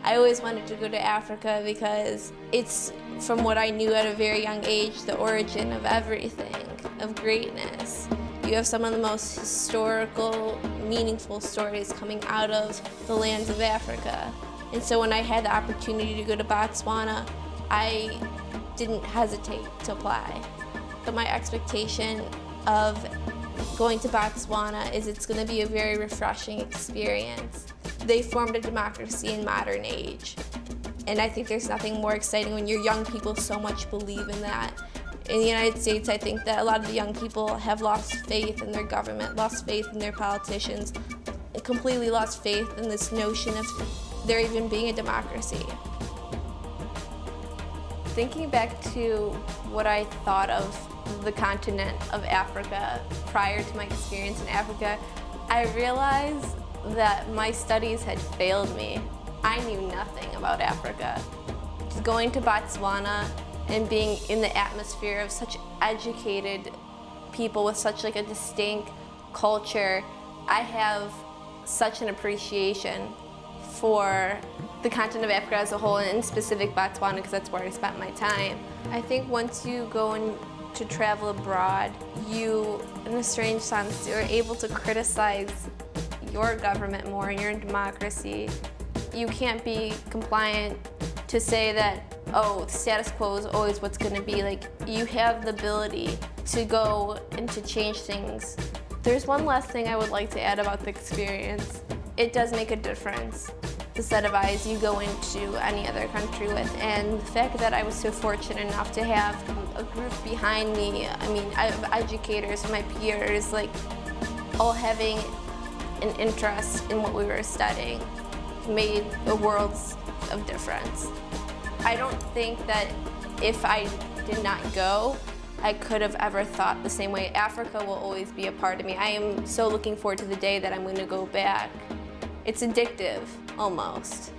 I always wanted to go to Africa because it's, from what I knew at a very young age, the origin of everything, of greatness. You have some of the most historical, meaningful stories coming out of the lands of Africa. And so when I had the opportunity to go to Botswana, I didn't hesitate to apply. But my expectation of going to Botswana is it's going to be a very refreshing experience. They formed a democracy in modern age. And I think there's nothing more exciting when your young people so much believe in that. In the United States, I think that a lot of the young people have lost faith in their government, lost faith in their politicians, and completely lost faith in this notion of there even being a democracy. Thinking back to what I thought of the continent of Africa prior to my experience in Africa, I realized that my studies had failed me. I knew nothing about Africa. Just going to Botswana and being in the atmosphere of such educated people with such like a distinct culture, I have such an appreciation for the continent of Africa as a whole, and in specific Botswana, because that's where I spent my time. I think once you go to travel abroad, you, in a strange sense, you're able to criticize your government more and your democracy. You can't be compliant to say that, oh, the status quo is always what's going to be. Like, you have the ability to go and to change things. There's one last thing I would like to add about the experience. It does make a difference, the set of eyes you go into any other country with, and the fact that I was so fortunate enough to have a group behind me. I mean, I have educators, my peers, like, all having an interest in what we were studying made a world of difference. I don't think that if I did not go, I could have ever thought the same way. Africa will always be a part of me. I am so looking forward to the day that I'm going to go back. It's addictive, almost.